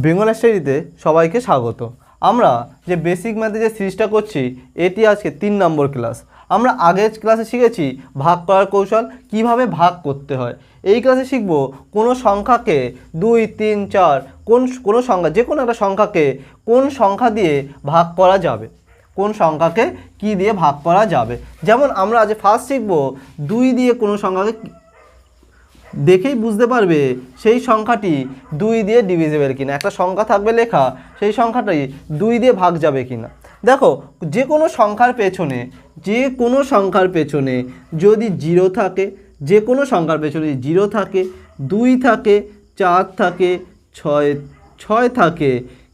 বেঙ্গল স্টাডিতে সবাইকে স্বাগত। আমরা যে বেসিক ম্যাথে যে সিরিজটা করছি এটি আজকে 3 নম্বর ক্লাস। আমরা আগের ক্লাসে শিখেছি ভাগ করার কৌশল, কিভাবে ভাগ করতে হয়। এই ক্লাসে শিখব কোনো সংখ্যাকে 2, 3, 4 কোনো সংখ্যা, যে কোনো একটা সংখ্যাকে কোন সংখ্যা দিয়ে ভাগ করা যাবে, কোন সংখ্যাকে কি দিয়ে ভাগ করা যাবে। যেমন আমরা আজ ফার্স্ট শিখব 2 দিয়ে কোনো সংখ্যাকে দেখেই বুঝতে পারবে সেই সংখ্যাটি 2 দিয়ে ডিভিজিবল কিনা। একটা সংখ্যা থাকবে লেখা, সেই সংখ্যাটি 2 দিয়ে ভাগ যাবে কিনা। দেখো, যে কোনো সংখ্যার পেছনে যদি 0 থাকে, যে কোনো সংখ্যার পেছনে 0 থাকে, 2 থাকে, 4 থাকে, 6 থাকে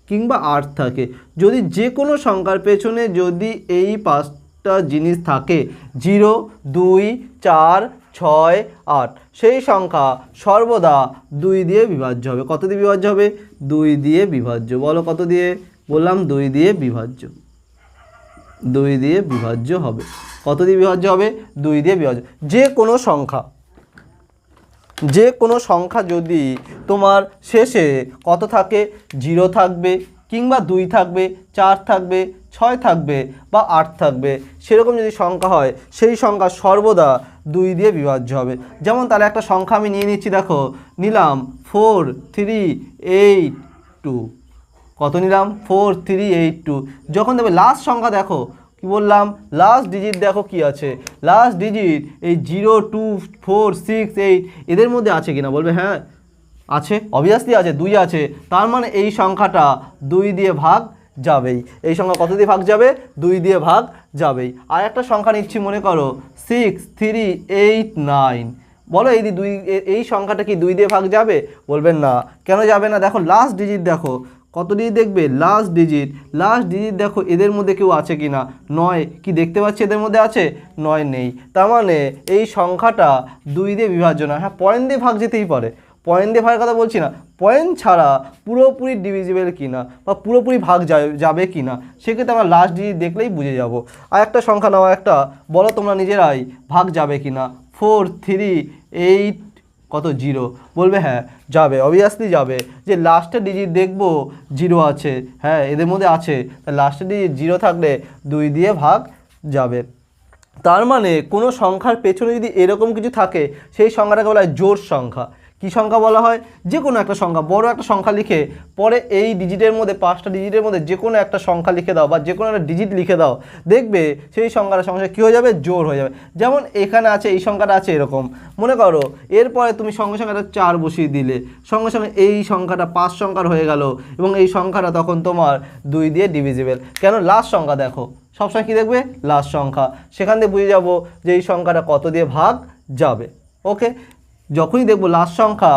কিংবা 8 থাকে, যদি যে কোনো সংখ্যার পেছনে যদি এই 5টা জিনিস থাকে 0, 2, 4, 6, 8, সেই সংখ্যা সর্বদা 2 দিয়ে বিভাজ্য হবে। কত দিয়ে বিভাজ্য হবে? 2 দিয়ে বিভাজ্য। বলো কত দিয়ে? বললাম 2 দিয়ে বিভাজ্য। 2 দিয়ে বিভাজ্য হবে। কত দিয়ে বিভাজ্য হবে? 2 দিয়ে বিভাজ্য। যে কোনো সংখ্যা যদি তোমার শেষে কত থাকে, 0 থাকবে কিংবা 2 থাকবে, 4 থাকবে, 6 থাকবে বা 8 থাকবে, সেরকম যদি সংখ্যা হয় সেই সংখ্যা সর্বদা 2 দিয়ে বিভাজ্য হবে। যেমন তাহলে একটা সংখ্যা আমি নিয়ে নিচ্ছি, দেখো নিলাম 4, 3, 8, 2। কত নিলাম? 4, 3, 8, 2। যখন দেবে লাস্ট সংখ্যা, দেখো কি বললাম, লাস্ট ডিজিট দেখো কি আছে, লাস্ট ডিজিট এই 0, 2, 4, 6, 8 এদের মধ্যে আছে কিনা? বলবে হ্যাঁ আছে, অবভিয়াসলি আছে, 2 আছে। তার মানে এই সংখ্যাটা 2 দিয়ে ভাগ যাবেই। এই সংখ্যা কত দিয়ে ভাগ যাবে? 2 দিয়ে ভাগ যাবেই। আর একটা সংখ্যা নিচ্ছি, মনে করো 6, 3, 8, 9। বলো এই সংখ্যাটা কি 2 দিয়ে ভাগ যাবে? বলবেন না। কেন যাবে না? দেখো লাস্ট ডিজিট, দেখো কত ডিজিট দেখবে, লাস্ট ডিজিট দেখো এদের মধ্যে কেউ আছে কি না? 9 কি দেখতে পাচ্ছি এদের মধ্যে আছে? 9 নেই। তার মানে এই সংখ্যাটা 2 দিয়ে বিভাজ্য না। হ্যাঁ, পয়েন্ট দিয়ে ভাগ যেতেই পারে, পয়েন্ট দিয়ে ভাগের কথা বলছি না, পয়েন্ট ছাড়া পুরোপুরি ডিভিজিবল কিনা বা পুরোপুরি ভাগ যাবে কিনা সেক্ষেত্রে আমরা লাস্ট ডিজিট দেখলেই বুঝে যাব। আর একটা সংখ্যা নাও, একটা বলো তোমরা নিজেরাই, ভাগ যাবে কিনা। 4, 3, 8 কত 0? বলবে হ্যাঁ যাবে, অবভিয়াসলি যাবে। যে লাস্টের ডিজিট দেখবো 0 আছে, হ্যাঁ এদের মধ্যে আছে, তাই লাস্টের ডিজিট 0 থাকলে 2 দিয়ে ভাগ যাবে। তার মানে কোনো সংখ্যার পেছনে যদি এরকম কিছু থাকে সেই সংখ্যাটাকে বলা হয় জোড় সংখ্যা। কি সংখ্যা বলা হয়? যে কোনো একটা সংখ্যা, বড় একটা সংখ্যা লিখে পরে এই ডিজিটের মধ্যে 5টা ডিজিটের মধ্যে যে কোনো একটা সংখ্যা লিখে দাও বা যে কোনো একটা ডিজিট লিখে দাও, দেখবে সেই সংখ্যাটার সঙ্গে কী হয়ে যাবে? জোড় হয়ে যাবে। যেমন এখানে আছে, এই সংখ্যাটা আছে এরকম, মনে করো এরপরে তুমি সঙ্গে সঙ্গে একটা 4 বসিয়ে দিলে, সঙ্গে সঙ্গে এই সংখ্যাটা 5 সংখ্যার হয়ে গেল এবং এই সংখ্যাটা তখন তোমার 2 দিয়ে ডিভিজিবল। কেন? লাস্ট সংখ্যা দেখো, সবসময় কী দেখবে? লাস্ট সংখ্যা। সেখান থেকে বুঝে যাব যে এই সংখ্যাটা কত দিয়ে ভাগ যাবে। ওকে, যখনই দেখবো লাস্ট সংখ্যা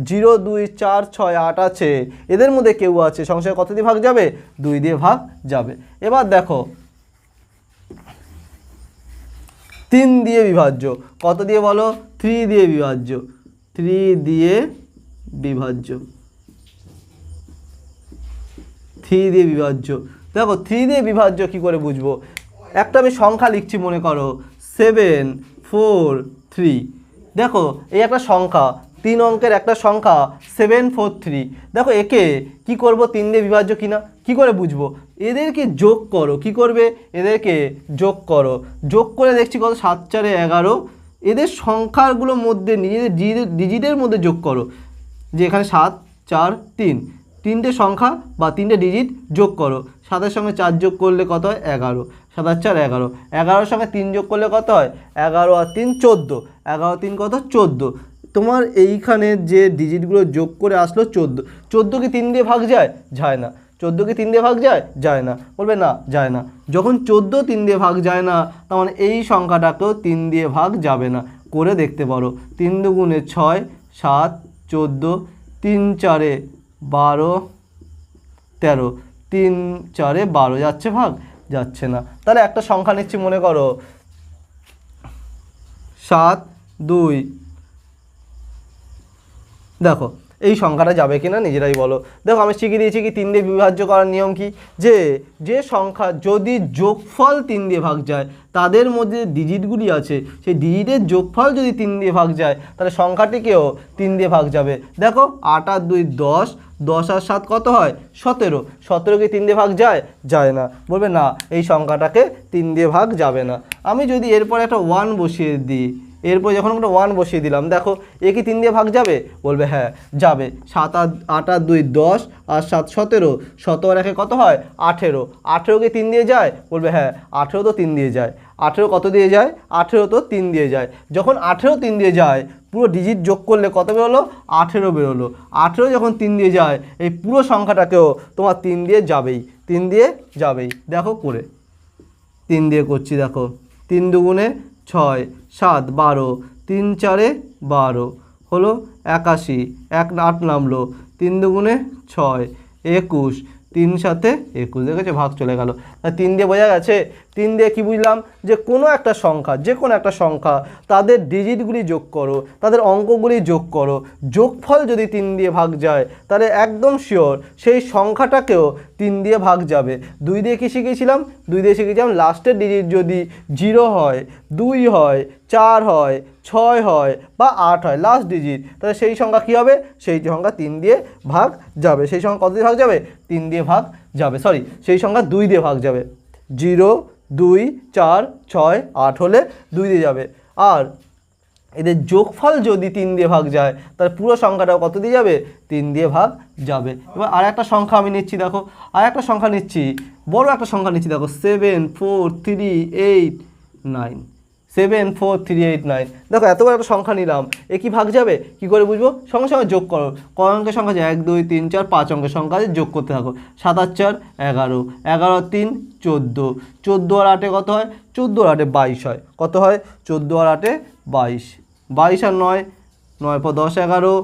0, 2, 4, 6, 8 আছে, এদের মধ্যে কেউ আছে, সংখ্যা কত দিয়ে ভাগ যাবে? 2 দিয়ে ভাগ যাবে। এবার দেখো 3 দিয়ে বিভাজ্য। কত দিয়ে বলো? 3 দিয়ে বিভাজ্য। 3 দিয়ে বিভাজ্য। 3 দিয়ে বিভাজ্য। দেখো 3 দিয়ে বিভাজ্য কি করে বুঝবো? একটা আমি সংখ্যা লিখছি, মনে করো 7, 4, 3। দেখো এই একটা সংখ্যা, 3 অঙ্কের একটা সংখ্যা 7, 4, 3। দেখো একে কি করব? 3 দিয়ে বিভাজ্য কিনা কি করে বুঝবো? এদেরকে যোগ করো। কি করবে? এদেরকে যোগ করো। যোগ করে দেখছি কত? 7, 4, 11। এদের সংখ্যাগুলোর মধ্যে নিজেদের ডিজিটের মধ্যে যোগ করো। যে এখানে 7, 4, 3, 3টে সংখ্যা বা 3টে ডিজিট যোগ করো। 7-এর সঙ্গে 4 যোগ করলে কত হয়? 11। 7 আর 4 11। 11-এর সঙ্গে 3 যোগ করলে কত হয়? 11 আর 3 14। 11 3 কত? 14। তোমার এইখানে যে ডিজিটগুলো যোগ করে আসলো 14। 14 কি 3 দিয়ে ভাগ যায়? যায় না। 14 কি 3 দিয়ে ভাগ যায়? যায় না। বলবে না, যায় না। যখন 14 3 দিয়ে ভাগ যায় না, তার মানে এই সংখ্যাটাকেও 3 দিয়ে ভাগ যাবে না। করে দেখতে পারো। 3 দুগুণে 6, 7, 14, 3 4 12, 13, 3 4 12 যাচ্ছে ভাগ? যাচ্ছে না। তাহলে একটা সংখ্যা নিচ্ছি, মনে করো 7, 2। দেখো এই সংখ্যাটা যাবে কিনা নিজেরাই বলো। দেখো আমি শিখিয়ে দিয়েছি কি 3 দিয়ে বিভাজ্য করার নিয়ম কি, যে সংখ্যা যদি যোগফল 3 দিয়ে ভাগ যায়, তাদের মধ্যে ডিজিটগুলি আছে সেই ডিজিটের যোগফল যদি 3 দিয়ে ভাগ যায়, তাহলে সংখ্যাটিকেও 3 দিয়ে ভাগ যাবে। দেখো 8 আর 2 10, 10 আর 7 কত হয় 17, 17কে 3 দিয়ে ভাগ যায় না, বলবে না এই সংখ্যাটাকে 3 দিয়ে ভাগ যাবে না। আমি যদি এরপরে একটা 1 বসিয়ে দিই, এরপর যখন আমরা 1 বসিয়ে দিলাম, দেখো এ কি 3 দিয়ে ভাগ যাবে, বলবে হ্যাঁ যাবে। 8 আর 2 10 আর 7 17, 17 আর 1 কত হয় 18, 18কে 3 দিয়ে যায়, বলবে হ্যাঁ 18 তো 3 দিয়ে যায়। 18 কত দিয়ে যায়, 18 তো 3 দিয়ে যায়। যখন 18 3 দিয়ে যায়, পুরো ডিজিট যোগ করলে কত বেরোলো 18 বেরোলো। 18 যখন 3 দিয়ে যায়, এই পুরো সংখ্যাটাকেও তোমার 3 দিয়ে যাবেই, 3 দিয়ে যাবেই। দেখো করে 3 দিয়ে করছি, দেখো 3 দুগুণে 6, 7 12, 3 4 12 হলো 81, 1 8 নামলো, 3 দুগুণে 6 21, 3 7 21, দেখেছো ভাগ চলে গেল। 3 দিয়ে বোঝা গেছে। 3 দিয়ে কি বুঝলাম, যে কোনো একটা সংখ্যা, যে কোনো একটা সংখ্যা তাদের ডিজিটগুলি যোগ করো, তাদের অঙ্কগুলি যোগ করো, যোগফল যদি 3 দিয়ে ভাগ যায়, তাহলে একদম শিওর সেই সংখ্যাটাকেও 3 দিয়ে ভাগ যাবে। 2 দিয়ে কি শিখেছিলাম, 2 দিয়ে শিখেছিলাম লাস্টের ডিজিট যদি 0 হয়, 2 হয়, 4 হয়, 6 হয় বা 8 হয় লাস্ট ডিজিট, তাহলে সেই সংখ্যা কী হবে, সেই সংখ্যা 3 দিয়ে ভাগ যাবে। সেই সংখ্যা কত দিয়ে ভাগ যাবে, 3 দিয়ে ভাগ যাবে, সরি সেই সংখ্যা 2 দিয়ে ভাগ যাবে। 0 2 4 6 8 হলে 2 দিয়ে যাবে। আর এদের যোগফল যদি 3 দিয়ে ভাগ যায়, তাহলে পুরো সংখ্যাটাও কত দিয়ে যাবে, 3 দিয়ে ভাগ যাবে। এবার আর একটা সংখ্যা আমি নিচ্ছি, দেখো আর একটা সংখ্যা নিচ্ছি, বড় একটা সংখ্যা নিচ্ছি, দেখো 7 4 3 8 9, 7 4 3 8 9। দেখো এত বড় একটা সংখ্যা নিলাম, এ কি ভাগ যাবে, কি করে বুঝবো, সঙ্গে সঙ্গে যোগ করো। কয় অঙ্কের সংখ্যা আছে, 1 2 3 4 5 অঙ্কের সংখ্যা আছে, যোগ করতে থাকো। 7 আর 4 11, 11 আর 3 14, 14 আর 8 কত হয়, 14 আর 8 22 হয়, কত হয় 14 আর 8 22, 22 আর 9 9 পর 10 11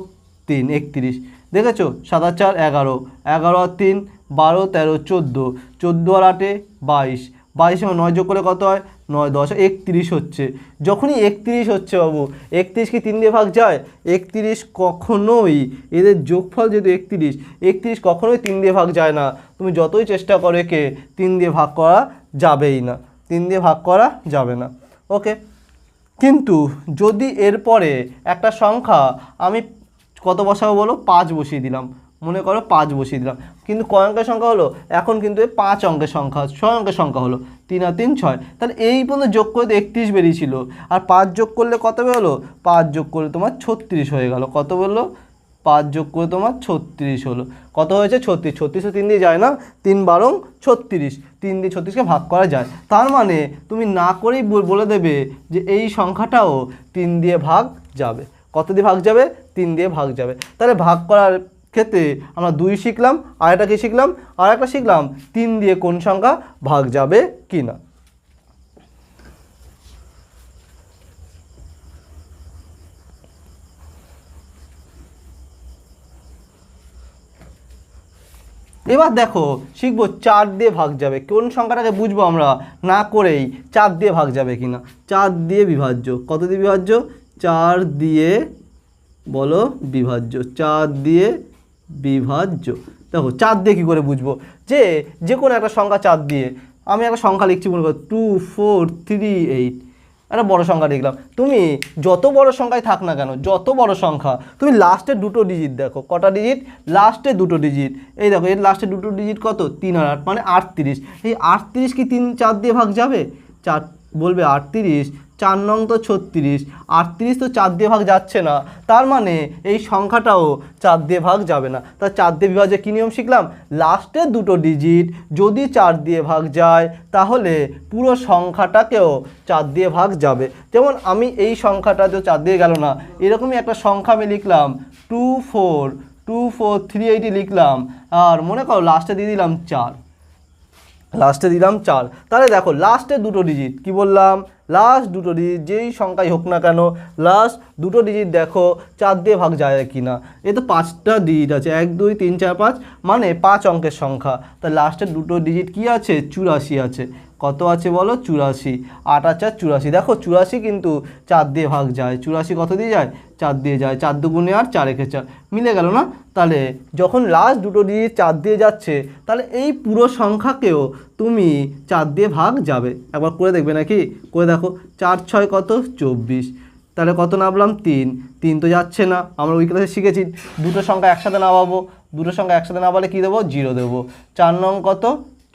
3 31, দেখেছো 7 আর 4 11, 11 আর 3 12 13 14, 14 আর 8 22, 22 আর 9 যোগ করলে কত হয় 9 10 31 হচ্ছে। যখনই 31 হচ্ছে বাবু, 31 কি 3 দিয়ে ভাগ যায়, 31 কখনোই, এদের যোগফল যেহেতু 31 কখনোই 3 দিয়ে ভাগ যায় না। তুমি যতই চেষ্টা করো একে 3 দিয়ে ভাগ করা যাবেই না, 3 দিয়ে ভাগ করা যাবে না। ওকে, কিন্তু যদি এরপরে একটা সংখ্যা আমি কত বসাবো বলো, 5 বসিয়ে দিলাম, মনে করো 5 বসিয়ে দিলাম, কিন্তু কয় অঙ্কের সংখ্যা হলো, এখন কিন্তু 5 অঙ্কের সংখ্যা, 6 অঙ্কের সংখ্যা হলো, 3 আর 3 6, তাহলে এই পর্যন্ত যোগ করে 31 বেরিয়েছিল, আর 5 যোগ করলে কত বেরোলো, 5 যোগ করলে তোমার 36 হয়ে গেল। কত বললো, 5 যোগ করে তোমার 36 হলো। কত হয়েছে 36, 36 3 দিয়ে যায় না, 3 12 36, 3 দিয়ে 36কে ভাগ করা যায়। তার মানে তুমি না করেই বলে দেবে যে এই সংখ্যাটাও 3 দিয়ে ভাগ যাবে। কত দিয়ে ভাগ যাবে, 3 দিয়ে ভাগ যাবে। তাহলে ভাগ করার ক্ষেত্রে আমরা 2 শিখলাম, আর একটা কি শিখলাম, আর একটা শিখলাম 3 দিয়ে কোন সংখ্যা ভাগ যাবে কি না। এবার দেখো শিখবো 4 দিয়ে ভাগ যাবে, কোন সংখ্যাটাকে বুঝবো আমরা না করেই 4 দিয়ে ভাগ যাবে কি না। 4 দিয়ে বিভাজ্য, কত দিয়ে বিভাজ্য, 4 দিয়ে বলো বিভাজ্য, 4 দিয়ে বিভাজ্য। দেখো 4 দিয়ে কী করে বুঝবো, যে কোনো একটা সংখ্যা 4 দিয়ে, আমি একটা সংখ্যা লিখছি মনে করো 2 4 3 8, একটা বড় সংখ্যা লিখলাম। তুমি যত বড় সংখ্যায় থাক না কেন, যত বড় সংখ্যা, তুমি লাস্টের দুটো ডিজিট দেখো, কটা ডিজিট, লাস্টের দুটো ডিজিট, এই দেখো এর লাস্টের দুটো ডিজিট কত, 3 আর 8 মানে 38। এই 38 কি 4 দিয়ে ভাগ যাবে, 4 বলবে 38, 4 নং তো 36, 38 তো 4 দিয়ে ভাগ যাচ্ছে না, তার মানে এই সংখ্যাটাও 4 দিয়ে ভাগ যাবে না। তা 4 দিয়ে বিভাজ্যে কী নিয়ম শিখলাম, লাস্টের দুটো ডিজিট যদি 4 দিয়ে ভাগ যায়, তাহলে পুরো সংখ্যাটাকেও 4 দিয়ে ভাগ যাবে। যেমন আমি এই সংখ্যাটা তো 4 দিয়ে গেল না, এরকমই একটা সংখ্যা আমি লিখলাম 2 4 2 4 3 8 লিখলাম, আর মনে করো লাস্টে দিয়ে দিলাম 4, লাস্টে দিলাম 4। তাহলে দেখো লাস্টের দুটো ডিজিট, কি বললাম, লাস্ট দুটো ডিজিট যেই সংখ্যাই হোক না কেন, লাস্ট দুটো ডিজিট দেখো 4 দিয়ে ভাগ যায় কি না। এ তো 5টা ডিজিট আছে, 1 2 3 4 5, মানে 5 অঙ্কের সংখ্যা। তা লাস্টের দুটো ডিজিট কি আছে, 84 আছে। কত আছে বলো, 84, 8 আর 4 84। দেখো 84 কিন্তু 4 দিয়ে ভাগ যায়, 84 কত দিয়ে যায়, 4 দিয়ে যায়, 4 দুগুণে 8, 4 একে 4, মিলে গেল না? তাহলে যখন লাস্ট দুটো ডিজিট 4 দিয়ে যাচ্ছে তাহলে এই পুরো সংখ্যাকেও তুমি 4 দিয়ে ভাগ যাবে। একবার করে দেখবে নাকি? করে দেখো, 4 6 কত? 24। তাহলে কত নামলাম? 3। 3 তো যাচ্ছে না, আমরা ওই ক্লাসে শিখেছি দুটো সংখ্যা একসাথে নামাবো, দুটো সংখ্যা একসাথে নামালে কী দেবো? 0 দেবো। 4 নং কত?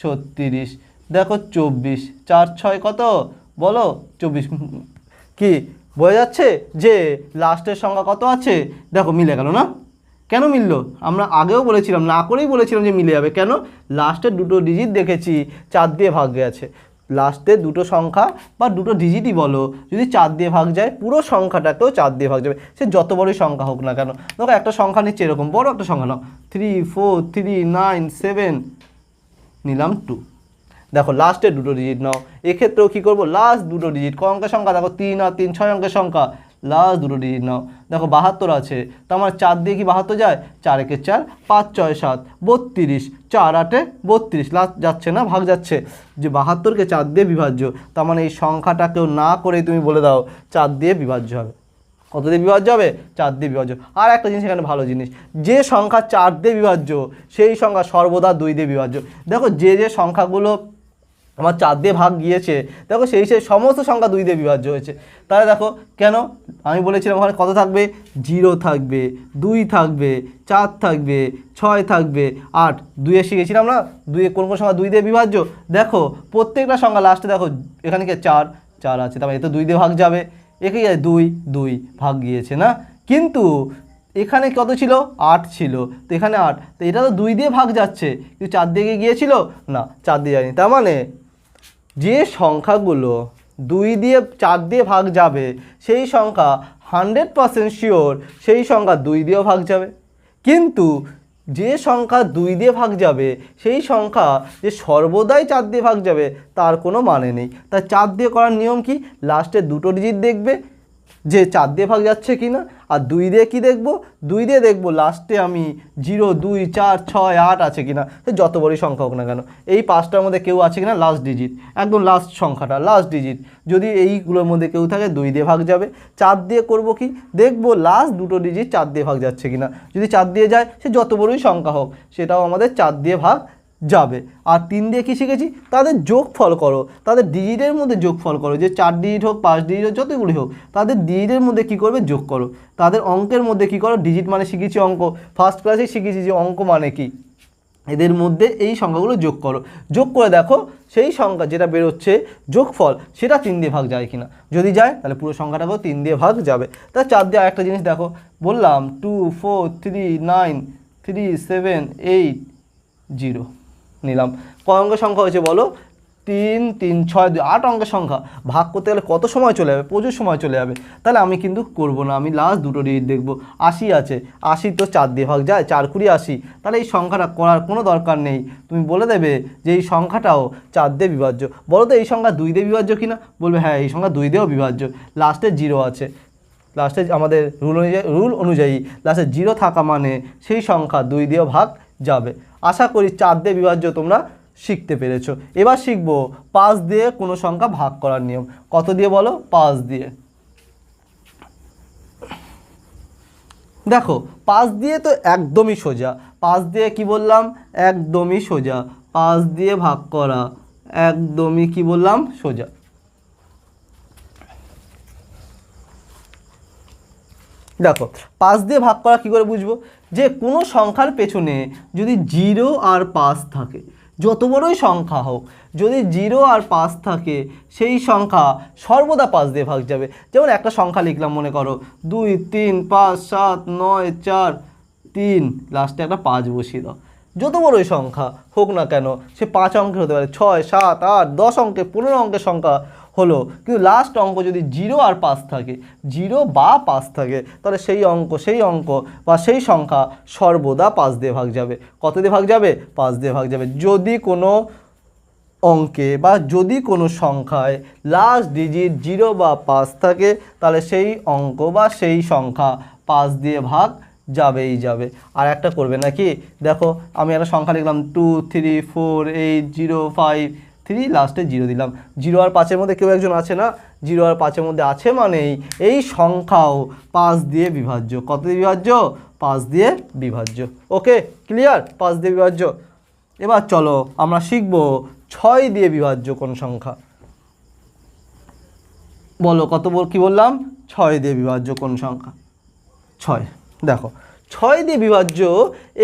36। দেখো 24, 4 6 কত বলো? 24। কি বোঝা যাচ্ছে যে লাস্টের সংখ্যা কত আছে? দেখো মিলে গেল না? কেন মিললো? আমরা আগেও বলেছিলাম, না করেই বলেছিলাম যে মিলে যাবে। কেন? লাস্টের দুটো ডিজিট দেখেছি 4 দিয়ে ভাগ গেছে। লাস্টের দুটো সংখ্যা বা দুটো ডিজিটই বলো, যদি 4 দিয়ে ভাগ যায় পুরো সংখ্যাটাকেও 4 দিয়ে ভাগ যাবে, সে যত বড়ই সংখ্যা হোক না কেন। দেখো একটা সংখ্যা নিচ্ছে এরকম বড় একটা সংখ্যা নাও, 3 4 3 9 7, নিলাম 2। দেখো লাস্টের দুটো ডিজিট নাও, এক্ষেত্রেও কী করবো? লাস্ট দুটো ডিজিট ক অঙ্কের সংখ্যা? দেখো 3 আর 3 6 অঙ্কের সংখ্যা, লাস্ট দুটো ডিজিট নাও। দেখো 72 আছে, তো আমার 4 দিয়ে কি 72 যায়? 4 একে 4, 5 6 7, 32, 4 8 32, লাস্ট যাচ্ছে না, ভাগ যাচ্ছে, যে 72কে 4 দিয়ে বিভাজ্য, তার মানে এই সংখ্যাটাকেও না করে তুমি বলে দাও 4 দিয়ে বিভাজ্য হবে। কত দিয়ে বিভাজ্য হবে? 4 দিয়ে বিভাজ্য। আর একটা জিনিস এখানে ভালো জিনিস, যে সংখ্যা 4 দিয়ে বিভাজ্য সেই সংখ্যা সর্বদা 2 দিয়ে বিভাজ্য। দেখো যে সংখ্যাগুলো আমার 4 দিয়ে ভাগ গিয়েছে, দেখো সেই সমস্ত সংখ্যা 2 দিয়ে বিভাজ্য হয়েছে। তাহলে দেখো কেন? আমি বলেছিলাম ওখানে কত থাকবে? 0 থাকবে, 2 থাকবে, 4 থাকবে, 6 থাকবে, 8। 2 শিখেছিলাম না 2 কোন কোন সংখ্যা 2 দিয়ে বিভাজ্য? দেখো প্রত্যেকটা সংখ্যা লাস্টে দেখো এখানে কি 4 4 আছে, তার মানে এ তো 2 দিয়ে ভাগ যাবে, একে 2 2 ভাগ গিয়েছে না? কিন্তু এখানে কত ছিল? 8 ছিল, তো এখানে 8, তো এটা তো 2 দিয়ে ভাগ যাচ্ছে, কিন্তু 4 দিয়ে গিয়েছিল না, 4 দিয়ে যায়নি। তার মানে যে সংখ্যাগুলো 2 দিয়ে 4 দিয়ে ভাগ যাবে সেই সংখ্যা 100% শিওর সেই সংখ্যা 2 দিয়েও ভাগ যাবে। কিন্তু যে সংখ্যা 2 দিয়ে ভাগ যাবে সেই সংখ্যা যে সর্বদাই 4 দিয়ে ভাগ যাবে তার কোনো মানে নেই। তাই 4 দিয়ে করার নিয়ম কি? লাস্টে দুটো ডিজিট দেখবে যে 4 দিয়ে ভাগ যাচ্ছে কি না, আর 2 দিয়ে কি দেখব? 2 দিয়ে দেখব লাস্টে আমি 0 2 4 6 8 আছে কি না, যত বড়ই সংখ্যা হোক না কেন, এই 5টার মধ্যে কেউ আছে কি না, লাস্ট ডিজিট, একদম লাস্ট সংখ্যাটা, লাস্ট ডিজিট, যদি এইগুলোর মধ্যে কেউ থাকে 2 দিয়ে ভাগ যাবে। 4 দিয়ে করব কি? দেখব লাস্ট দুটো ডিজিট 4 দিয়ে ভাগ যাচ্ছে কি না, যদি 4 দিয়ে যায় সে যত বড়ই সংখ্যা হোক সেটাও আমাদের 4 দিয়ে ভাগ যাবে। আর 3 দিয়ে কি শিখেছি? তাদের যোগফল করো, তাদের ডিজিটের মধ্যে যোগফল করো, যে 4 ডিজিট হোক 5 ডিজিট হোক যতগুলি হোক তাদের ডিজিটের মধ্যে কি করবে? যোগ করো। তাদের অঙ্কের মধ্যে কি করো? ডিজিট মানে শিখেছি অঙ্ক, ফার্স্ট ক্লাসেই শিখেছি যে অঙ্ক মানে কি, এদের মধ্যে এই সংখ্যাগুলো যোগ করো, যোগ করে দেখো সেই সংখ্যা যেটা বেরোচ্ছে যোগফল সেটা 3 দিয়ে ভাগ যায় কিনা, যদি যায় তাহলে পুরো সংখ্যাটাকেও 3 দিয়ে ভাগ যাবে। তা 4 দিয়ে আরেকটা জিনিস দেখো, বললাম 2 4 3 9 3 7 8 0 নিলাম। কয় অঙ্কের সংখ্যা হয়েছে বলো? 3 3 6 2 8 অঙ্কের সংখ্যা। ভাগ করতে গেলে কত সময় চলে যাবে? প্রচুর সময় চলে যাবে। তাহলে আমি কিন্তু করব না, আমি লাস্ট দুটো ডিজিট দেখব। 80 আছে, 80 তো 4 দিয়ে ভাগ যায়, 4 কুড়ি 80, তাহলে এই সংখ্যাটা করার কোনো দরকার নেই। তুমি বলে দেবে যে এই সংখ্যাটাও 4 দিয়ে বিভাজ্য। বলো তো এই সংখ্যা 2 দিয়ে বিভাজ্য কিনা? বলবে হ্যাঁ এই সংখ্যা 2 দিয়েও বিভাজ্য। লাস্টে 0 আছে, লাস্টে আমাদের রুল অনুযায়ী লাস্টে 0 থাকা মানে সেই সংখ্যা 2 দিয়েও ভাগ যাবে। আশা করি 4 দিয়ে বিভাজ্য তোমরা শিখতে পেরেছো। এবার শিখবো 5 দিয়ে কোনো সংখ্যা ভাগ করার নিয়ম। কত দিয়ে বলো? 5 দিয়ে। দেখো 5 দিয়ে তো একদমই সোজা, 5 দিয়ে কি বললাম? একদমই সোজা। 5 দিয়ে ভাগ করা একদমই কি বললাম? সোজা। দেখো 5 দিয়ে ভাগ করা কী করে বুঝবো? যে কোনো সংখ্যার পেছনে যদি 0 আর 5 থাকে, যত বড়ই সংখ্যা হোক, যদি 0 আর 5 থাকে সেই সংখ্যা সর্বদা 5 দিয়ে ভাগ যাবে। যেমন একটা সংখ্যা লিখলাম, মনে করো 2 3 5 7 9 4 3, লাস্টে একটা 5 বসিয়ে দাও। যত বড়ই সংখ্যা হোক না কেন, সে 5 অঙ্কের হতে পারে, 6 7 8 10 অঙ্কের 15 অঙ্কের সংখ্যা হলো, কিন্তু লাস্ট অঙ্ক যদি 0 আর 5 থাকে, 0 বা 5 থাকে, তাহলে সেই অঙ্ক বা সেই সংখ্যা সর্বদা 5 দিয়ে ভাগ যাবে। কত দিয়ে ভাগ যাবে? 5 দিয়ে ভাগ যাবে। যদি কোনো অঙ্কে বা যদি কোনো সংখ্যায় লাস্ট ডিজিট 0 বা 5 থাকে তাহলে সেই অঙ্ক বা সেই সংখ্যা 5 দিয়ে ভাগ যাবেই যাবে। আর একটা করবে নাকি? দেখো আমি একটা সংখ্যা লিখলাম 2 3 4 8 0 5 3, লাস্টে 0 দিলাম। 0 আর 5-এর মধ্যে কেউ একজন আছে না? 0 আর 5-এর মধ্যে আছে মানেই এই সংখ্যাও 5 দিয়ে বিভাজ্য। কত দিয়ে বিভাজ্য? 5 দিয়ে বিভাজ্য। ওকে, ক্লিয়ার? 5 দিয়ে বিভাজ্য। এবার চলো আমরা শিখব 6 দিয়ে বিভাজ্য কোন সংখ্যা। বলো কি বললাম? 6 দিয়ে বিভাজ্য কোন সংখ্যা? 6। দেখো 6 দিয়ে বিভাজ্য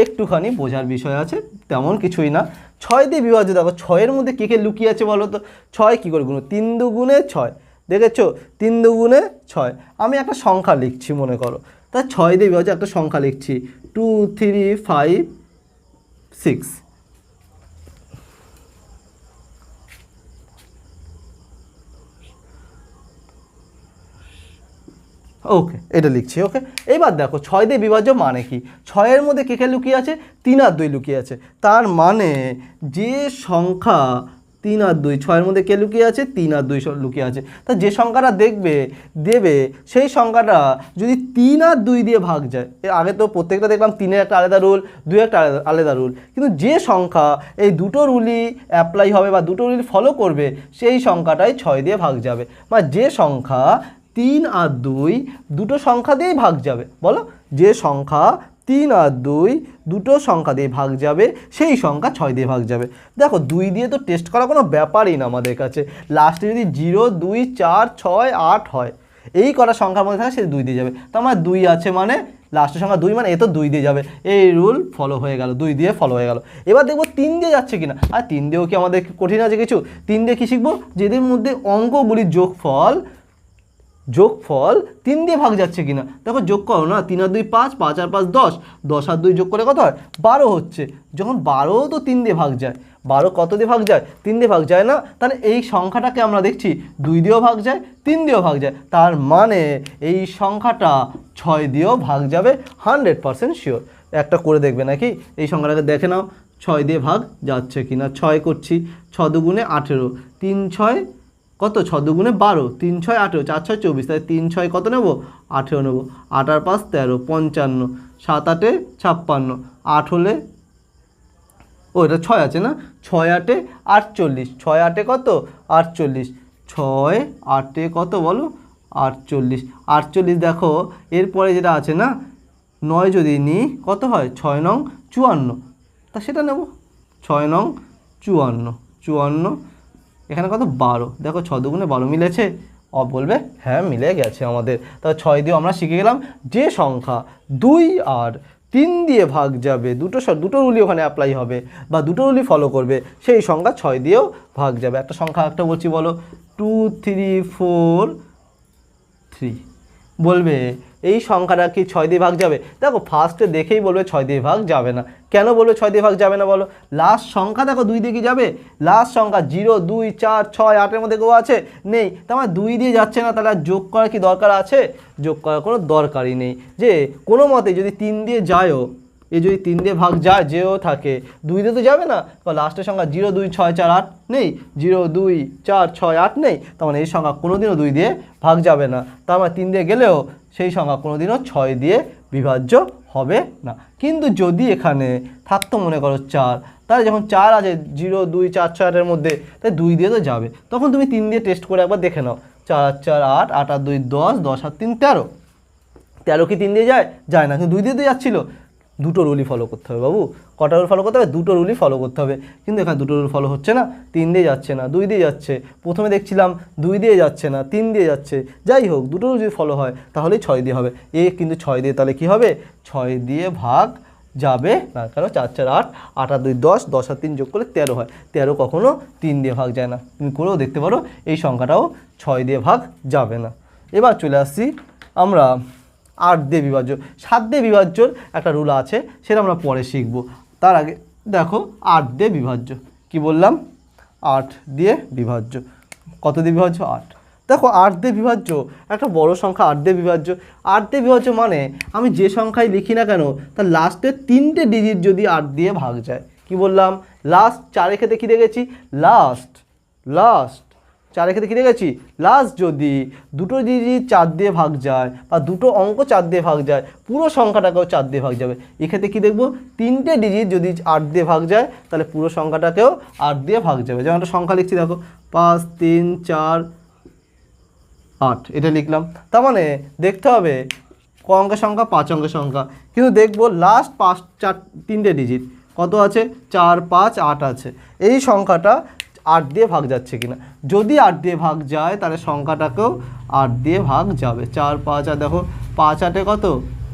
একটুখানি বোঝার বিষয় আছে, তেমন কিছুই না। 6 দিয়ে বিভাজ্য দেখো 6-এর মধ্যে কে লুকিয়ে আছে বলো তো? 6 কী করে গুণ? 3 দুগুণে 6, দেখেছো? 3 দুগুণে 6। আমি একটা সংখ্যা লিখছি মনে করো, তা 6 দিয়ে বিভাজ্য একটা সংখ্যা লিখছি 2 3 5 6। ওকে, এটা লিখছি। ওকে, এবার দেখো 6 দিয়ে বিভাজ্য মানে কি? 6-এর মধ্যে কে লুকিয়ে আছে? 3 আর 2 লুকিয়ে আছে। তার মানে যে সংখ্যা 3 আর 2, 6-এর মধ্যে কে লুকিয়ে আছে? 3 আর 2 লুকিয়ে আছে। তা যে সংখ্যাটা দেবে সেই সংখ্যাটা যদি 3 আর 2 দিয়ে ভাগ যায়, এর আগে তো প্রত্যেকটা দেখলাম 3-এর একটা আলাদা রুল, 2-এর একটা আলাদা রুল, কিন্তু যে সংখ্যা এই দুটো রুলই অ্যাপ্লাই হবে বা দুটো রুল ফলো করবে সেই সংখ্যাটাই 6 দিয়ে ভাগ যাবে। বা যে সংখ্যা 3 আর 2 দুটো সংখ্যা দিয়েই ভাগ যাবে, বলো যে সংখ্যা 3 আর 2 দুটো সংখ্যা দিয়ে ভাগ যাবে সেই সংখ্যা 6 দিয়ে ভাগ যাবে। দেখো 2 দিয়ে তো টেস্ট করা কোনো ব্যাপারই না আমাদের কাছে। লাস্টে যদি 0 2 4 6 8 হয়, এই কটা সংখ্যার মধ্যে থাকে সে 2 দিয়ে যাবে। তো আমার 2 আছে মানে লাস্টের সংখ্যা 2 মানে এ তো 2 দিয়ে যাবে। এই রুল ফলো হয়ে গেল, 2 দিয়ে ফলো হয়ে গেল। এবার দেখবো 3 দিয়ে যাচ্ছে কিনা। আর 3 দিয়েও কি আমাদের কঠিন আছে কিছু? 3 দিয়ে কী শিখবো? যেদের মধ্যে অঙ্কগুলির যোগফল 3 দিয়ে ভাগ যাচ্ছে কিনা। দেখো যোগ করো না, 3 আর 2 5, 5 আর 5 10, 10 আর 2 যোগ করে কত হয়? 12 হচ্ছে। যখন 12 তো 3 দিয়ে ভাগ যায়, 12 কত দিয়ে ভাগ যায়? 3 দিয়ে ভাগ যায় না? তাহলে এই সংখ্যাটাকে আমরা দেখছি 2 দিয়েও ভাগ যায়, 3 দিয়েও ভাগ যায়। তার মানে এই সংখ্যাটা 6 দিয়েও ভাগ যাবে 100% শিওর। একটা করে দেখবে নাকি? এই সংখ্যাটাকে দেখে নাও 6 দিয়ে ভাগ যাচ্ছে কিনা। 6 করছি, 6 দুগুণে 18, 3 6 কত? 6 দুগুণে 12, 3 6 18, 4 6 24, তাই 3 6 কত নেব? 18 নেব। 8 আর 5 13, 55, 7 8 56, 8 হলে ও এটা 6 আছে না? 6 8 48, 6 8 কত? 48, 6 8 কত বলো? 48, 48 দেখো এরপরে যেটা আছে না 9 যদি নিই কত হয়? 6 নং 54, তা সেটা নেব। 6 নং 54, 54 এখানে কত? 12। দেখো 6 দুগুণে 12 মিলেছে? বলবে হ্যাঁ মিলে গেছে আমাদের। তাহলে 6 দিয়ে আমরা শিখে গেলাম যে সংখ্যা 2 আর 3 দিয়ে ভাগ যাবে, দুটো রুলই ওখানে অ্যাপ্লাই হবে বা দুটো রুলই ফলো করবে, সেই সংখ্যা 6 দিয়েও ভাগ যাবে। একটা সংখ্যা একটা বলছি, বলো 2 3 4 3। বলবে এই সংখ্যাটা কি 6 দিয়ে ভাগ যাবে? দেখো ফার্স্টে দেখেই বলবে 6 দিয়ে ভাগ যাবে না। কেন বলবে 6 দিয়ে ভাগ যাবে না বলো? লাস্ট সংখ্যা দেখো 2 দিয়ে কি যাবে? লাস্ট সংখ্যা 0 2 4 6 8-এর মধ্যে কেউ আছে? নেই। তার মানে 2 দিয়ে যাচ্ছে না, তাহলে যোগ করার কি দরকার আছে? যোগ করার কোনো দরকারই নেই। যে কোনো মতে যদি 3 দিয়ে যায়ও, এ যদি 3 দিয়ে ভাগ যেও থাকে, 2 দিয়ে তো যাবে না। লাস্টের সংখ্যা 0 2 6 4 8 নেই, 0 2 4 6 8 নেই। তার মানে এই সংখ্যা কোনোদিনও 2 দিয়ে ভাগ যাবে না। তার মানে 3 দিয়ে গেলেও সেই সংখ্যা কোনোদিনও 6 দিয়ে বিভাজ্য হবে না। কিন্তু যদি এখানে থাকতো মনে করো 4, তাহলে যখন 4 আছে 0 2 4 6 8-এর মধ্যে, তাই 2 দিয়ে তো যাবে। তখন তুমি 3 দিয়ে টেস্ট করে একবার দেখে নাও। 4 আর 4 8, 8 আর 2 10, 10 আর 3 13। 13 কি 3 দিয়ে যায়? যায় না, কিন্তু 2 দিয়ে তো যাচ্ছিলো। দুটো রুলই ফলো করতে হবে বাবু। কটা রুল ফলো করতে হবে? দুটো রুলই ফলো করতে হবে। কিন্তু এখানে দুটো রুল ফলো হচ্ছে না, 3 দিয়ে যাচ্ছে না, 2 দিয়ে যাচ্ছে। প্রথমে দেখছিলাম 2 দিয়ে যাচ্ছে না, 3 দিয়ে যাচ্ছে। যাই হোক, দুটো রুল যদি ফলো হয় তাহলেই 6 দিয়ে হবে। কিন্তু 6 দিয়ে তাহলে কি হবে? 6 দিয়ে ভাগ যাবে না, কারণ 4 4 8, 8 আর 2 10, 10 আর 3 যোগ করলে 13 হয়। 13 কখনো 3 দিয়ে ভাগ যায় না। তুমি করেও দেখতে পারো এই সংখ্যাটাও 6 দিয়ে ভাগ যাবে না। এবার চলে আসছি আমরা 8 দিয়ে বিভাজ্য। 7 দিয়ে বিভাজ্যর একটা রুল আছে, সেটা আমরা পরে শিখব। তার আগে দেখো 8 দিয়ে বিভাজ্য কি বললাম? 8 দিয়ে বিভাজ্য। কত দিয়ে বিভাজ্য? 8। দেখো 8 দিয়ে বিভাজ্য একটা বড় সংখ্যা। 8 দিয়ে বিভাজ্য, 8 দিয়ে বিভাজ্য মানে আমি যে সংখ্যায় লিখি না কেন তার লাস্টের 3টে ডিজিট যদি 8 দিয়ে ভাগ যায়। কি বললাম? লাস্ট 4-এর ক্ষেত্রে কী দেখেছি? লাস্ট 4-এর ক্ষেত্রে কী দেখেছি? লাস্ট যদি দুটো ডিজিট 4 দিয়ে ভাগ যায় বা দুটো অঙ্ক 4 দিয়ে ভাগ যায়, পুরো সংখ্যাটাকেও 4 দিয়ে ভাগ যাবে। এক্ষেত্রে কী দেখবো? 3টে ডিজিট যদি 8 দিয়ে ভাগ যায় তাহলে পুরো সংখ্যাটাকেও 8 দিয়ে ভাগ যাবে। যেমন একটা সংখ্যা লিখছি দেখো 5 3 4 8 এটা লিখলাম। তার মানে দেখতে হবে ক অঙ্কের সংখ্যা 5 অঙ্কের সংখ্যা, কিন্তু দেখবো লাস্ট 3টে ডিজিট কত আছে 4 5 8 আছে, এই সংখ্যাটা 8 দিয়ে ভাগ যাচ্ছে কিনা। যদি 8 দিয়ে ভাগ যায় তাহলে সংখ্যাটাকেও 8 দিয়ে ভাগ যাবে। 4 5 আর দেখো 5 8 কত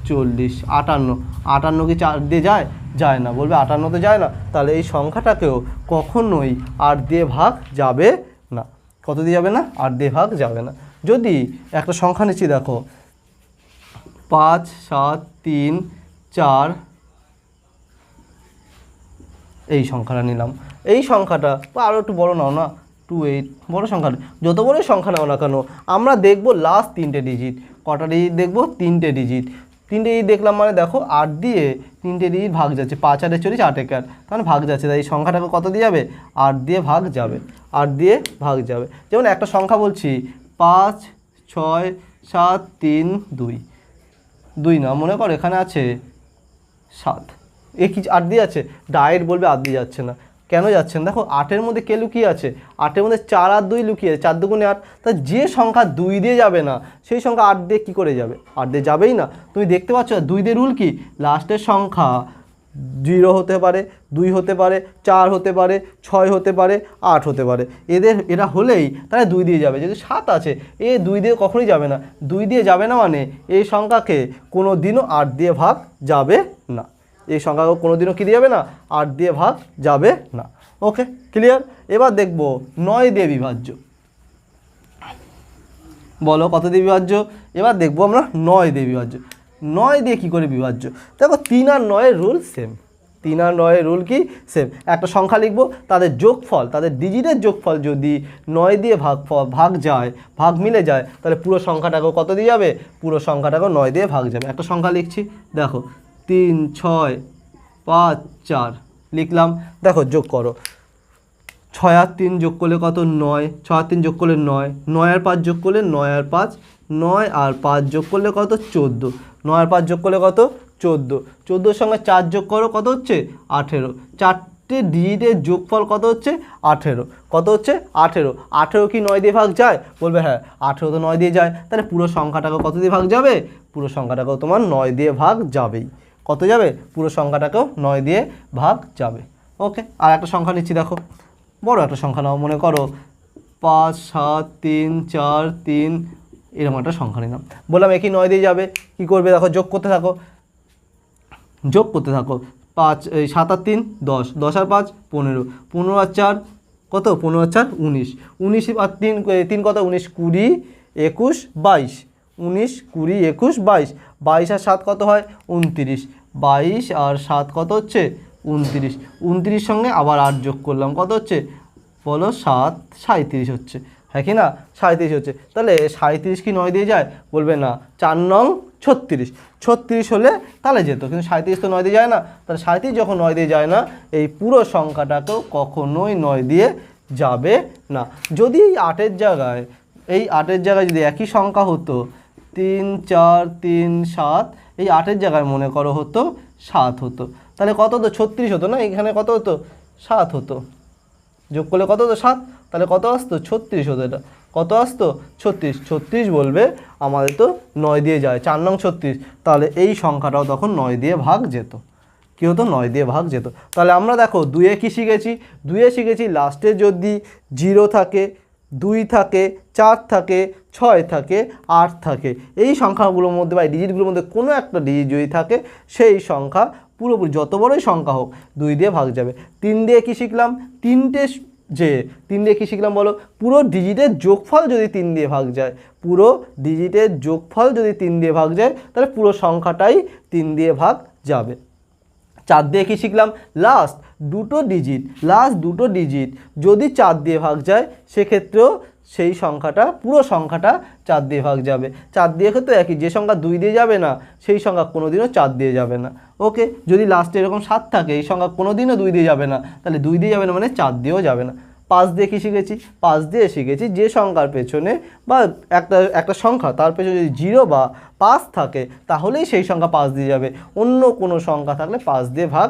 40, 58, 58 কি 4 দিয়ে যায়? যায় না। বলবে 58 তো যায় না, তাহলে এই সংখ্যাটাকেও কখনোই 8 দিয়ে ভাগ যাবে না। কত দিয়ে যাবে না? 8 দিয়ে ভাগ যাবে না। যদি একটা সংখ্যা নিচ্ছি দেখো 5 7 3 4, এই সংখ্যাটা নিলাম। এই সংখ্যাটা আরও একটু বড় নাও না, 2 8, বড় সংখ্যাটা, যত বড়ই সংখ্যা নাও না কেন আমরা দেখবো লাস্ট 3টে ডিজিট। কটা ডিজিট দেখবো? 3টে ডিজিট। 3টে ডিজিট দেখলাম মানে দেখো 8 দিয়ে 3টে ডিজিট ভাগ যাচ্ছে, 5 8 40, 8 1 8, মানে ভাগ যাচ্ছে। তাই এই সংখ্যাটাকে কত দিয়ে যাবে? 8 দিয়ে ভাগ যাবে, 8 দিয়ে ভাগ যাবে। যেমন একটা সংখ্যা বলছি 5 6 7 3 2, 2 না, মনে করো এখানে আছে 7, এ কি 8 দিয়ে আছে? ডাইরেক্ট বলবে 8 দিয়ে যাচ্ছে না। কেন যাচ্ছে না? দেখো 8-এর মধ্যে কে লুকিয়ে আছে? 8-এর মধ্যে 4 আর 2 লুকিয়ে আছে, 4 দুগুণে 8। তা যে সংখ্যা 2 দিয়ে যাবে না সেই সংখ্যা 8 দিয়ে কী করে যাবে? 8 দিয়ে যাবেই না। তুমি দেখতে পাচ্ছ 2 দিয়ে রুল কি? লাস্টের সংখ্যা 0 হতে পারে, 2 হতে পারে, 4 হতে পারে, 6 হতে পারে, 8 হতে পারে। এরা হলেই তাহলে 2 দিয়ে যাবে। যদি 7 আছে এ 2 দিয়ে কখনোই যাবে না। 2 দিয়ে যাবে না মানে এই সংখ্যাকে কোনো দিনও 8 দিয়ে ভাগ যাবে না। এই সংখ্যাকে কোনো দিনও কী দিয়ে যাবে না? 8 দিয়ে ভাগ যাবে না। ওকে, ক্লিয়ার? এবার দেখব 9 দিয়ে বিভাজ্য। বলো কত দিয়ে বিভাজ্য? এবার দেখবো আমরা 9 দিয়ে বিভাজ্য। 9 দিয়ে কী করে বিভাজ্য? দেখো 3 আর 9-এর রুল সেম। 3 আর 9-এর রুল কি? সেম। একটা সংখ্যা লিখবো, তাদের যোগফল, তাদের ডিজিটের যোগফল যদি 9 দিয়ে ভাগ যায়, ভাগ মিলে যায়, তাহলে পুরো সংখ্যাটাকেও কত দিয়ে যাবে? পুরো সংখ্যাটাকেও 9 দিয়ে ভাগ যাবে। একটা সংখ্যা লিখছি দেখো 3 6 5 4 লিখলাম। দেখো যোগ করো, 6 আর 3 যোগ করলে কত? 9, 6 আর 3 যোগ করলে 9, 9 আর 5 যোগ করলে 9 আর 5, 9 আর 5 যোগ করলে কত? 14, 9 আর 5 যোগ করলে কত? 14, 14-এর সঙ্গে 4 যোগ করো কত হচ্ছে? 18, 4টে ডিজিটের যোগফল কত হচ্ছে? 18, কত হচ্ছে? 18, 18 কি 9 দিয়ে ভাগ যায়? বলবে হ্যাঁ 18 তো 9 দিয়ে যায়। তাহলে পুরো সংখ্যাটাকে কত দিয়ে ভাগ যাবে? পুরো সংখ্যাটাকেও তোমার 9 দিয়ে ভাগ যাবেই। কত যাবে? পুরো সংখ্যাটাকেও 9 দিয়ে ভাগ যাবে। ওকে, আর একটা সংখ্যা নিচ্ছি দেখো, বড় একটা সংখ্যা নাও, মনে করো 5 7 3 4 3, এরকম একটা সংখ্যা নিলাম। বললাম একই 9 দিয়ে যাবে। কি করবে? দেখো যোগ করতে থাকো, যোগ করতে থাকো। 5 7 আর 3 10, 10 আর 5 15, 15 আর 4 কত? 15 আর 4 19, 19 আর 3 কত? 19 20 21 22, 19 20 21 22, 22 আর 7 কত হয়? 29, 22 আর 7 কত হচ্ছে? 29, 29 সঙ্গে আবার 8 যোগ করলাম, কত হচ্ছে? বলো 7, 37 হচ্ছে। হ্যাঁ কি না? 37 হচ্ছে। তাহলে 37 কি 9 দিয়ে যায়? বলবে না। 4 নং 36, 36 হলে তাহলে যেত, কিন্তু 37 তো 9 দিয়ে যায় না। তাহলে 37 যখন 9 দিয়ে যায় না, এই পুরো সংখ্যাটাকেও কখনোই 9 দিয়ে যাবে না। যদি এই 8-এর জায়গায়, এই 8-এর জায়গায় যদি একই সংখ্যা হতো 3 4 3 7, এই 8-এর জায়গায় মনে করো হতো 7 হতো, তাহলে কত হতো? 36 হতো না? এখানে কত হতো? 7 হতো। যোগ করলে কত হতো? 7, তাহলে কত আসতো? 36 হতো। এটা কত আসতো? 36। 36 বলবে আমাদের তো 9 দিয়ে যায়, 4 নং 36, তাহলে এই সংখ্যাটাও তখন 9 দিয়ে ভাগ যেত। কী হতো? 9 দিয়ে ভাগ যেত। তাহলে আমরা দেখো 2-এ কী শিখেছি? 2-এ শিখেছি লাস্টে যদি 0 থাকে, 2 থাকে, 4 থাকে, 6 থাকে, 8 থাকে, এই সংখ্যাগুলোর মধ্যে বা এই ডিজিটগুলোর মধ্যে কোনো একটা ডিজিট যদি থাকে, সেই সংখ্যা পুরোপুরি যত বড়ই সংখ্যা হোক 2 দিয়ে ভাগ যাবে। 3 দিয়ে কী শিখলাম? 3 দিয়ে কী শিখলাম বলো? পুরো ডিজিটের যোগফল যদি 3 দিয়ে ভাগ যায়, পুরো ডিজিটের যোগফল যদি 3 দিয়ে ভাগ যায়, তাহলে পুরো সংখ্যাটাই 3 দিয়ে ভাগ যাবে। 4 দিয়ে কী শিখলাম? লাস্ট দুটো ডিজিট যদি 4 দিয়ে ভাগ যায়, সেক্ষেত্রেও সেই সংখ্যাটা, পুরো সংখ্যাটা 4 দিয়ে ভাগ যাবে। 4 দিয়ে ক্ষেত্রে একই, যে সংখ্যা 2 দিয়ে যাবে না সেই সংখ্যা কোনোদিনও 4 দিয়ে যাবে না। ওকে, যদি লাস্টে এরকম 7 থাকে, এই সংখ্যা কোনোদিনও 2 দিয়ে যাবে না, তাহলে 2 দিয়ে যাবে না মানে 4 দিয়েও যাবে না। 5 দিয়ে কী শিখেছি? 5 দিয়ে শিখেছি যে সংখ্যার পেছনে বা একটা সংখ্যা তার পেছনে যদি 0 বা 5 থাকে, তাহলেই সেই সংখ্যা 5 দিয়ে যাবে, অন্য কোনো সংখ্যা থাকলে 5 দিয়ে ভাগ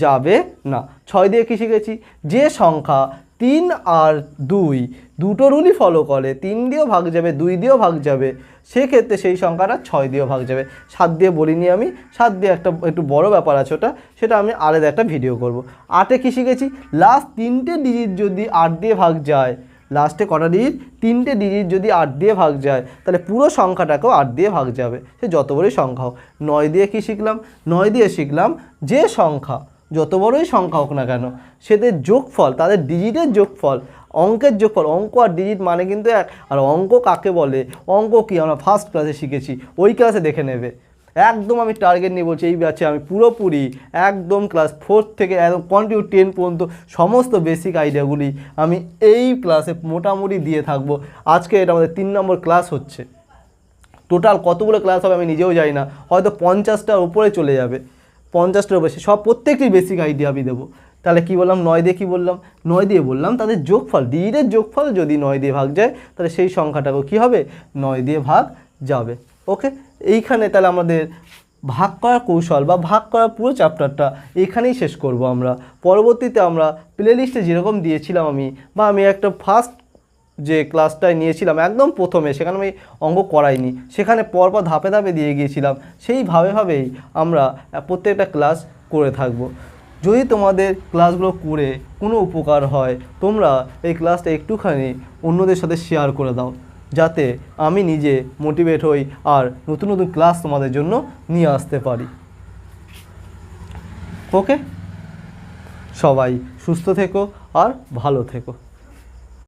যাবে না। 6 দিয়ে কী শিখেছি? যে সংখ্যা 3 আর 2 দুটো রুলই ফলো করে, 3 দিয়েও ভাগ যাবে 2 দিয়েও ভাগ যাবে, সেক্ষেত্রে সেই সংখ্যাটা 6 দিয়েও ভাগ যাবে। 7 দিয়ে বলিনি আমি, 7 দিয়ে একটু বড় ব্যাপার আছে ওটা, সেটা আমি আলাদা একটা ভিডিও করব। 8-এ কী শিখেছি, লাস্ট 3টে ডিজিট যদি 8 দিয়ে ভাগ যায়, লাস্টে কটা ডিজিট, 3টে ডিজিট যদি 8 দিয়ে ভাগ যায়, তাহলে পুরো সংখ্যাটাকেও 8 দিয়ে ভাগ যাবে, সে যত বড়ই সংখ্যা হোক। 9 দিয়ে কী শিখলাম, 9 দিয়ে শিখলাম যে সংখ্যা যত বড়ই সংখ্যা হোক না কেন, সেদের যোগফল, তাদের ডিজিটের যোগফল, অঙ্কের যোগফল, অঙ্ক আর ডিজিট মানে কিন্তু এক। আর অঙ্ক কাকে বলে, অঙ্ক কি আমরা ফার্স্ট ক্লাসে শিখেছি, ওই ক্লাসে দেখে নেবে। একদম আমি টার্গেট নিয়ে বলছি, এই ব্যাচে আমি পুরোপুরি একদম ক্লাস 4 থেকে একদম কন্টিনিউ 10 পর্যন্ত সমস্ত বেসিক আইডিয়াগুলি আমি এই ক্লাসে মোটামুটি দিয়ে থাকবো। আজকে এটা আমাদের 3 নম্বর ক্লাস হচ্ছে। টোটাল কতগুলো ক্লাস হবে আমি নিজেও জানি না, হয়তো 50টার উপরে চলে যাবে, 50টার উপরে, সব প্রত্যেকটি বেসিক আইডিয়া আমি দেবো। তাহলে কি বললাম, 9 দিয়ে কী বললাম, 9 দিয়ে বললাম তাদের যোগফল, ডিজিটের যোগফল যদি 9 দিয়ে ভাগ যায়, তাহলে সেই সংখ্যাটাকেও কী হবে, 9 দিয়ে ভাগ যাবে। ওকে, এইখানে তাহলে আমাদের ভাগ করার কৌশল বা ভাগ করার পুরো চ্যাপ্টারটা এখানেই শেষ করব আমরা। পরবর্তীতে আমরা প্লে লিস্টে যেরকম দিয়েছিলাম আমি একটা ফার্স্ট যে ক্লাসটায় নিয়েছিলাম একদম প্রথমে, সেখানে আমি অঙ্ক করাইনি, সেখানে পরপর ধাপে ধাপে দিয়ে গিয়েছিলাম, সেইভাবেই আমরা প্রত্যেকটা ক্লাস করে থাকব। যদি তোমাদের ক্লাসগুলো করে কোনো উপকার হয়, তোমরা এই ক্লাসটা একটুখানি অন্যদের সাথে শেয়ার করে দাও, যাতে আমি নিজে মোটিভেট হই আর নতুন নতুন ক্লাস তোমাদের জন্য নিয়ে আসতে পারি। ওকে, সবাই সুস্থ থেকো আর ভালো থেকো।